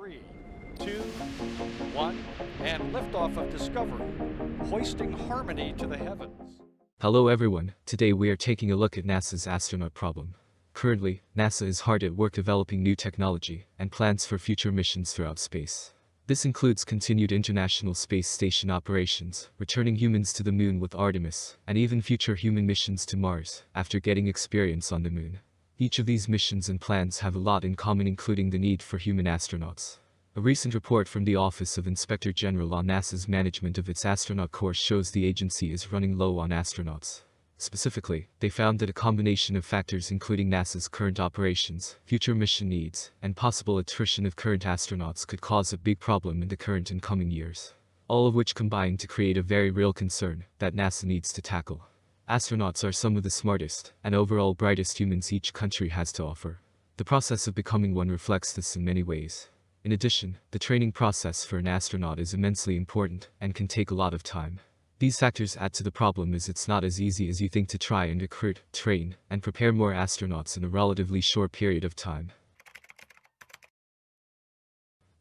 3, 2, 1, and liftoff of Discovery, hoisting harmony to the heavens. Hello everyone, today we are taking a look at NASA's astronaut problem. Currently, NASA is hard at work developing new technology and plans for future missions throughout space. This includes continued International Space Station operations, returning humans to the Moon with Artemis, and even future human missions to Mars, after getting experience on the Moon. Each of these missions and plans have a lot in common, including the need for human astronauts. A recent report from the Office of Inspector General on NASA's management of its Astronaut Corps shows the agency is running low on astronauts. Specifically, they found that a combination of factors including NASA's current operations, future mission needs, and possible attrition of current astronauts could cause a big problem in the current and coming years. All of which combine to create a very real concern that NASA needs to tackle. Astronauts are some of the smartest and overall brightest humans each country has to offer. The process of becoming one reflects this in many ways. In addition, the training process for an astronaut is immensely important and can take a lot of time. These factors add to the problem, as it's not as easy as you think to try and recruit, train, and prepare more astronauts in a relatively short period of time.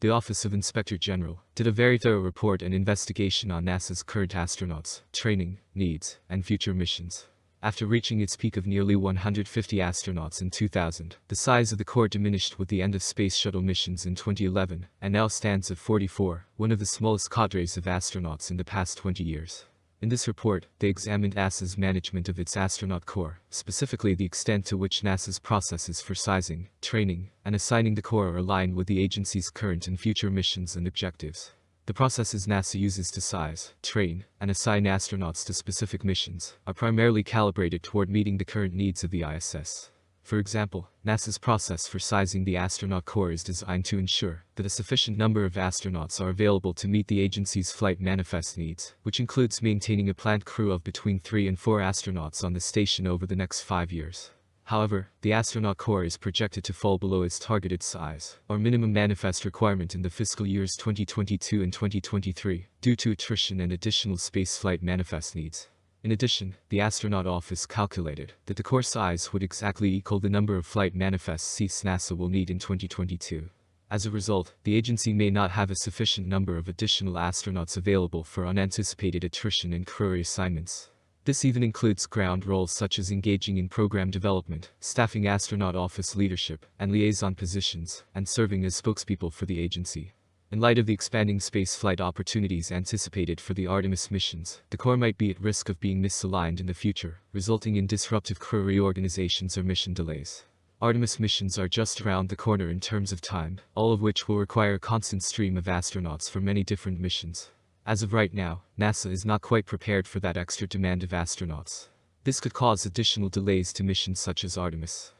The Office of Inspector General did a very thorough report and investigation on NASA's current astronauts, training, needs, and future missions. After reaching its peak of nearly 150 astronauts in 2000, the size of the Corps diminished with the end of Space Shuttle missions in 2011, and now stands at 44, one of the smallest cadres of astronauts in the past 20 years. In this report, they examined NASA's management of its Astronaut Corps, specifically the extent to which NASA's processes for sizing, training, and assigning the Corps are aligned with the agency's current and future missions and objectives. The processes NASA uses to size, train, and assign astronauts to specific missions are primarily calibrated toward meeting the current needs of the ISS. For example, NASA's process for sizing the Astronaut Corps is designed to ensure that a sufficient number of astronauts are available to meet the agency's flight manifest needs, which includes maintaining a planned crew of between 3 and 4 astronauts on the station over the next 5 years. However, the Astronaut Corps is projected to fall below its targeted size, or minimum manifest requirement in the fiscal years 2022 and 2023, due to attrition and additional spaceflight manifest needs. In addition, the Astronaut Office calculated that the Corps size would exactly equal the number of flight manifest seats NASA will need in 2022. As a result, the agency may not have a sufficient number of additional astronauts available for unanticipated attrition and crew reassignments. This even includes ground roles such as engaging in program development, staffing astronaut office leadership and liaison positions, and serving as spokespeople for the agency. In light of the expanding spaceflight opportunities anticipated for the Artemis missions, the Corps might be at risk of being misaligned in the future, resulting in disruptive crew reorganizations or mission delays. Artemis missions are just around the corner in terms of time, all of which will require a constant stream of astronauts for many different missions. As of right now, NASA is not quite prepared for that extra demand of astronauts. This could cause additional delays to missions such as Artemis.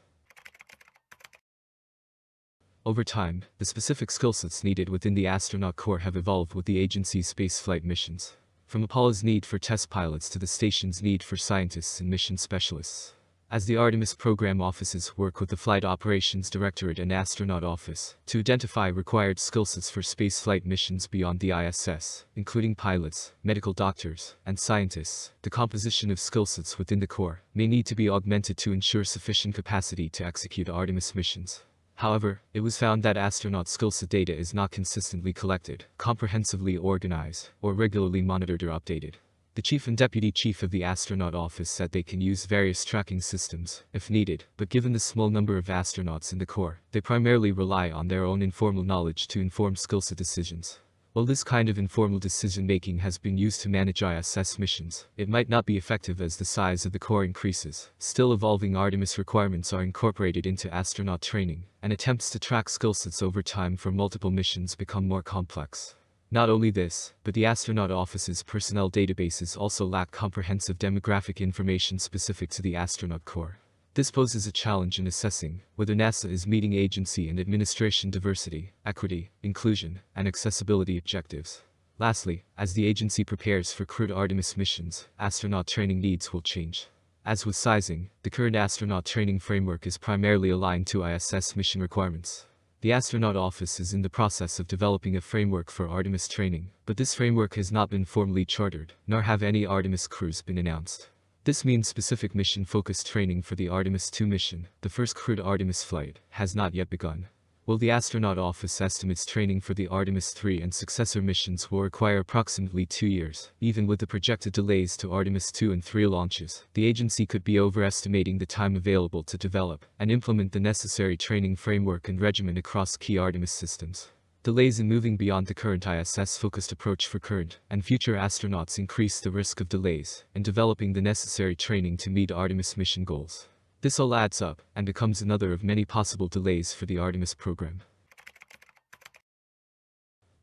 Over time, the specific skill sets needed within the Astronaut Corps have evolved with the agency's spaceflight missions. From Apollo's need for test pilots to the station's need for scientists and mission specialists. As the Artemis program offices work with the Flight Operations Directorate and Astronaut Office to identify required skill sets for spaceflight missions beyond the ISS, including pilots, medical doctors, and scientists, the composition of skill sets within the Corps may need to be augmented to ensure sufficient capacity to execute Artemis missions. However, it was found that astronaut skill set data is not consistently collected, comprehensively organized, or regularly monitored or updated. The Chief and Deputy Chief of the Astronaut Office said they can use various tracking systems, if needed, but given the small number of astronauts in the Corps, they primarily rely on their own informal knowledge to inform skill set decisions. While this kind of informal decision-making has been used to manage ISS missions, it might not be effective as the size of the Corps increases. Still, evolving Artemis requirements are incorporated into astronaut training, and attempts to track skill sets over time for multiple missions become more complex. Not only this, but the Astronaut Office's personnel databases also lack comprehensive demographic information specific to the Astronaut Corps. This poses a challenge in assessing whether NASA is meeting agency and administration diversity, equity, inclusion, and accessibility objectives. Lastly, as the agency prepares for crewed Artemis missions, astronaut training needs will change. As with sizing, the current astronaut training framework is primarily aligned to ISS mission requirements. The Astronaut Office is in the process of developing a framework for Artemis training, but this framework has not been formally chartered, nor have any Artemis crews been announced. This means specific mission-focused training for the Artemis II mission, the first crewed Artemis flight, has not yet begun. While the astronaut office estimates training for the Artemis 3 and successor missions will require approximately 2 years, even with the projected delays to Artemis 2 and 3 launches, the agency could be overestimating the time available to develop and implement the necessary training framework and regimen across key Artemis systems. Delays in moving beyond the current ISS-focused approach for current and future astronauts increase the risk of delays in developing the necessary training to meet Artemis mission goals. This all adds up and becomes another of many possible delays for the Artemis program.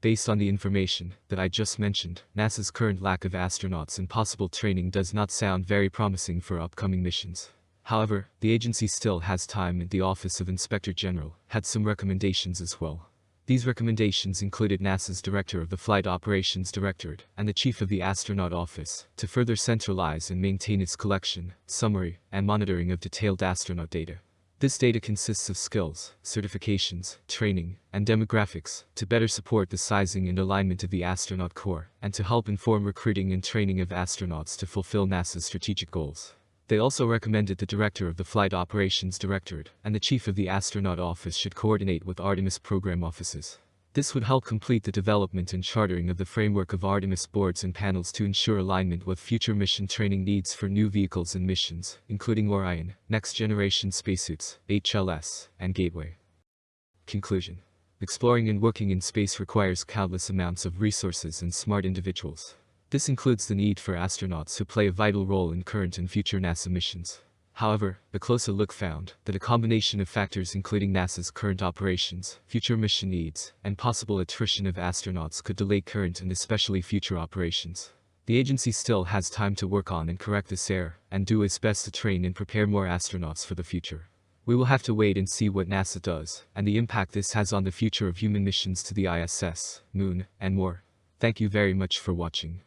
Based on the information that I just mentioned, NASA's current lack of astronauts and possible training does not sound very promising for upcoming missions. However, the agency still has time, and the Office of Inspector General had some recommendations as well. These recommendations included NASA's Director of the Flight Operations Directorate and the Chief of the Astronaut Office to further centralize and maintain its collection, summary, and monitoring of detailed astronaut data. This data consists of skills, certifications, training, and demographics to better support the sizing and alignment of the Astronaut Corps and to help inform recruiting and training of astronauts to fulfill NASA's strategic goals. They also recommended the Director of the Flight Operations Directorate and the Chief of the Astronaut Office should coordinate with Artemis program offices. This would help complete the development and chartering of the framework of Artemis boards and panels to ensure alignment with future mission training needs for new vehicles and missions, including Orion, Next Generation Spacesuits, HLS, and Gateway. Conclusion. Exploring and working in space requires countless amounts of resources and smart individuals. This includes the need for astronauts who play a vital role in current and future NASA missions. However, a closer look found that a combination of factors including NASA's current operations, future mission needs, and possible attrition of astronauts could delay current and especially future operations. The agency still has time to work on and correct this error, and do its best to train and prepare more astronauts for the future. We will have to wait and see what NASA does, and the impact this has on the future of human missions to the ISS, Moon, and more. Thank you very much for watching.